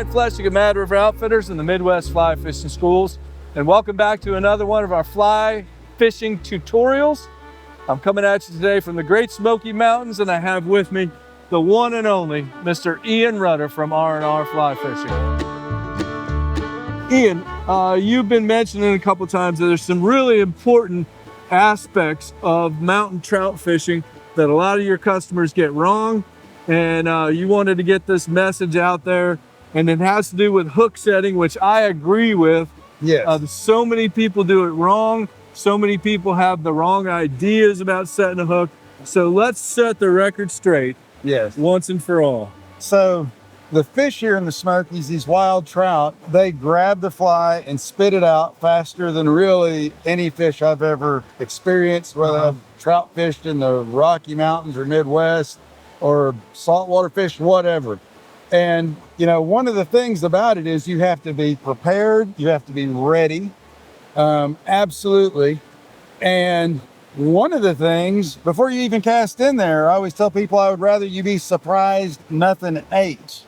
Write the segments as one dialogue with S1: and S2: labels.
S1: Brian Flechsig of Mad River Outfitters and the Midwest Fly Fishing Schools. And welcome back to another one of our fly fishing tutorials. I'm coming at you today from the great Smokey Mountains, and I have with me the one and only Mr. Ian Rutter from R&R Fly Fishing. Ian, you've been mentioning a couple times that there's some really important aspects of mountain trout fishing that a lot of your customers get wrong, and you wanted to get this message out there, and it has to do with hook setting, which I agree with.
S2: Yes.
S1: So many people do it wrong. So many people have the wrong ideas about setting a hook. So let's set the record straight.
S2: Yes.
S1: Once and for all.
S2: So the fish here in the Smokies, these wild trout, they grab the fly and spit it out faster than really any fish I've ever experienced, whether I've trout fished in the Rocky Mountains or Midwest or saltwater fish, whatever. And, you know, one of the things about it is you have to be prepared, you have to be ready, absolutely. And one of the things, before you even cast in there, I always tell people I would rather you be surprised nothing ate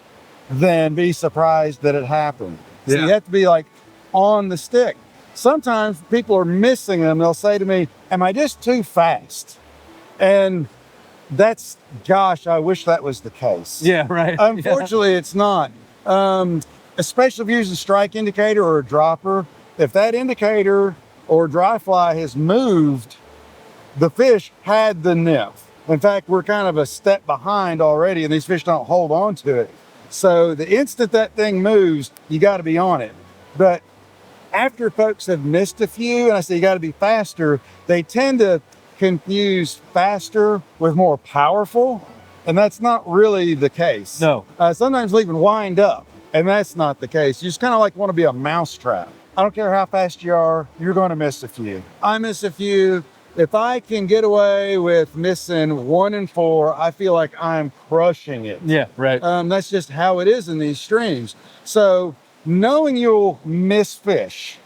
S2: than be surprised that it happened. So you have to be like on the stick. Sometimes people are missing them. They'll say to me, am I just too fast? And that's, gosh, I wish that was the case.
S1: Yeah, right.
S2: Unfortunately, it's not. Especially if you're using a strike indicator or a dropper. If that indicator or dry fly has moved, the fish had the nymph. In fact, we're kind of a step behind already, and these fish don't hold on to it. So the instant that thing moves, you got to be on it. But after folks have missed a few, and I say you got to be faster, they tend to confuse faster with more powerful, and that's not really the case.
S1: No.
S2: Sometimes they'll even wind up, and that's not the case. You just kind of like want to be a mousetrap. I don't care how fast you are, you're going to miss a few. I miss a few. If I can get away with missing 1 and 4, I feel like I'm crushing it.
S1: Yeah, right.
S2: That's just how it is in these streams. So knowing you'll miss fish,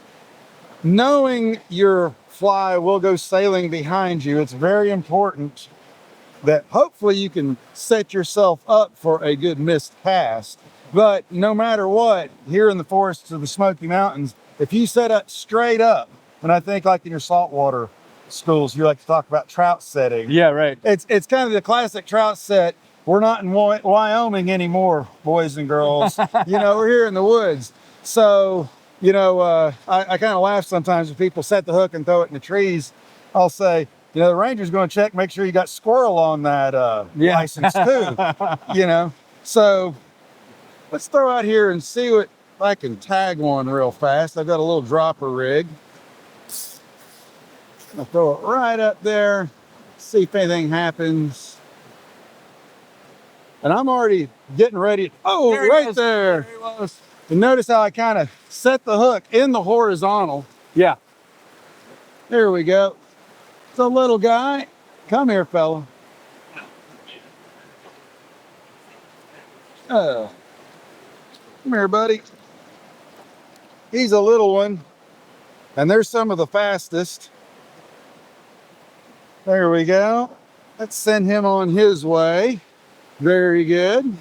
S2: knowing your fly will go sailing behind you, it's very important that hopefully you can set yourself up for a good missed cast. But no matter what, here in the forests of the Smoky Mountains, if you set up straight up, and I think like in your saltwater schools, you like to talk about trout setting.
S1: Yeah, right.
S2: It's kind of the classic trout set. We're not in Wyoming anymore, boys and girls. You know, we're here in the woods. So, you know, I kind of laugh sometimes when people set the hook and throw it in the trees. I'll say, you know, the ranger's going to check, make sure you got squirrel on that license too, you know. So let's throw out here and see what if I can tag one real fast. I've got a little dropper rig. I'll throw it right up there, see if anything happens. And I'm already getting ready. Oh,
S1: There he
S2: right
S1: was.
S2: there.
S1: There he was.
S2: And notice how I kind of set the hook in the horizontal.
S1: Yeah.
S2: There we go. It's a little guy. Come here, fella. Come here, buddy. He's a little one. And there's some of the fastest. There we go. Let's send him on his way. Very good.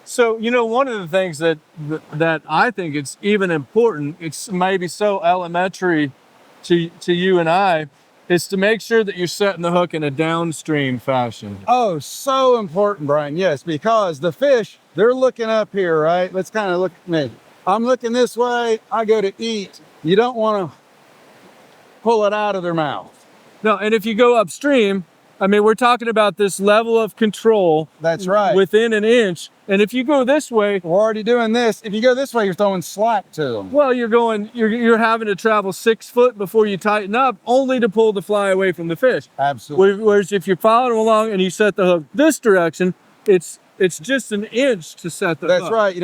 S1: So, you know, one of the things that I think it's even important, it's maybe so elementary to you and I, is to make sure that you're setting the hook in a downstream fashion.
S2: Oh, so important, Brian. Yes, because the fish, they're looking up here, right? Let's kind of look at me. I'm looking this way. I go to eat. You don't want to pull it out of their mouth.
S1: No, and if you go upstream, I mean, we're talking about this level of control.
S2: That's right.
S1: Within an inch. And if you go this way,
S2: We're already doing this. If you go this way, you're throwing slack to them.
S1: well, you're having to travel 6 foot before you tighten up, only to pull the fly away from the fish.
S2: Absolutely.
S1: Whereas if you're following along and you set the hook this direction, it's just an inch to set the hook.
S2: That's right. You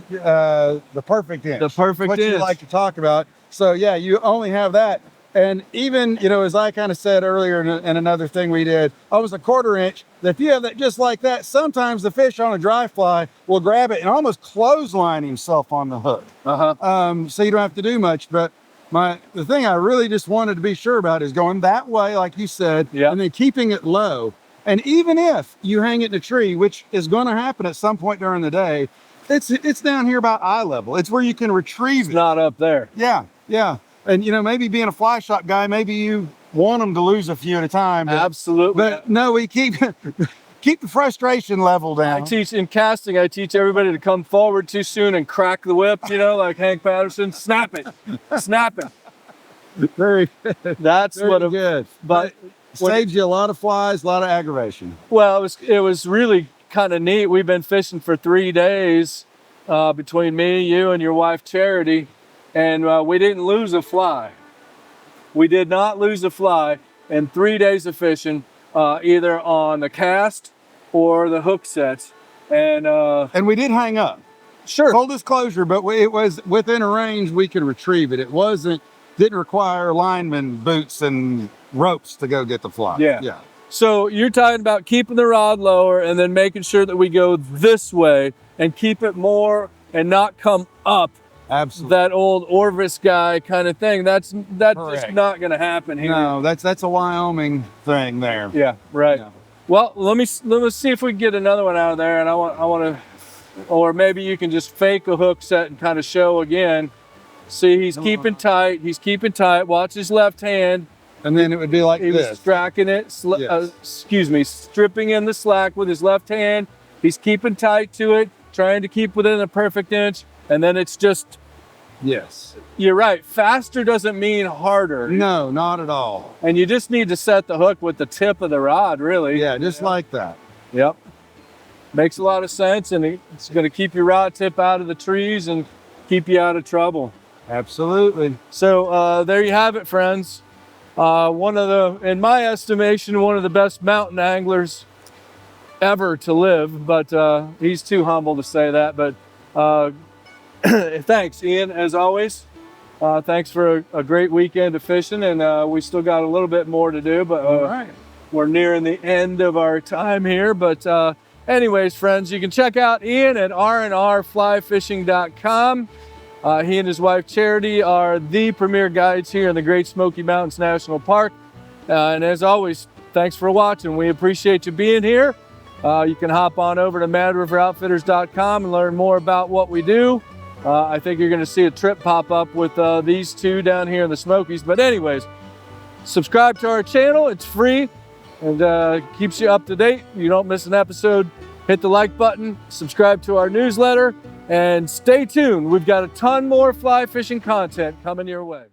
S2: know, the perfect inch.
S1: The perfect
S2: what
S1: inch.
S2: you like to talk about. So yeah, you only have that. And even, you know, as I kind of said earlier in another thing we did, almost a 1/4 inch. If you have that just like that, sometimes the fish on a dry fly will grab it and almost clothesline himself on the hook. So you don't have to do much. But the thing I really just wanted to be sure about is going that way, like you said, and then keeping it low. And even if you hang it in a tree, which is going to happen at some point during the day, It's down here about eye level. It's where you can retrieve it.
S1: Not up there.
S2: Yeah, yeah. And you know, maybe being a fly shop guy, maybe you want them to lose a few at a time.
S1: Absolutely.
S2: But no, we keep the frustration level down.
S1: I teach in casting, I teach everybody to come forward too soon and crack the whip, you know, like Hank Patterson. Snap it. Snap it.
S2: Very,
S1: That's
S2: very
S1: what
S2: good.
S1: but
S2: Saves you a lot of flies, a lot of aggravation.
S1: well, it was really kind of neat. We've been fishing for 3 days between me, you, and your wife Charity, and we didn't lose a fly. We did not lose a fly in 3 days of fishing, either on the cast or the hook sets. And
S2: we did hang up.
S1: sure,
S2: Full disclosure, but it was within a range we could retrieve it. It didn't require lineman boots and ropes to go get the fly.
S1: Yeah. So you're talking about keeping the rod lower and then making sure that we go this way and keep it more and not come up.
S2: Absolutely.
S1: That old Orvis guy kind of thing. That's just
S2: Correct.
S1: not going to happen here.
S2: No, that's a Wyoming thing there.
S1: Yeah, right.
S2: Yeah.
S1: Well, let me see if we can get another one out of there, and I want to, or maybe you can just fake a hook set and kind of show again. See, he's keeping tight. He's keeping tight. Watch his left hand.
S2: And then it would be like
S1: He was
S2: this.
S1: striking it.
S2: Yes.
S1: Stripping in the slack with his left hand. He's keeping tight to it, trying to keep within a perfect inch, and then it's just.
S2: Yes.
S1: You're right. Faster doesn't mean harder.
S2: No, not at all.
S1: And you just need to set the hook with the tip of the rod, really.
S2: Yeah, just like that.
S1: Yep. Makes a lot of sense, and it's going to keep your rod tip out of the trees and keep you out of trouble.
S2: Absolutely.
S1: So there you have it, friends. In my estimation, one of the best mountain anglers ever to live, but he's too humble to say that. But thanks, Ian, as always. Thanks for a great weekend of fishing, and we still got a little bit more to do, but
S2: All right.
S1: we're nearing the end of our time here. But anyways, friends, you can check out Ian at rnrflyfishing.com. He and his wife Charity are the premier guides here in the Great Smokey Mountains National Park. And as always, thanks for watching. We appreciate you being here. You can hop on over to madriveroutfitters.com and learn more about what we do. I think you're going to see a trip pop up with these two down here in the Smokies. But anyways, subscribe to our channel. It's free and keeps you up to date. You don't miss an episode. Hit the like button, subscribe to our newsletter, and stay tuned. We've got a ton more fly fishing content coming your way.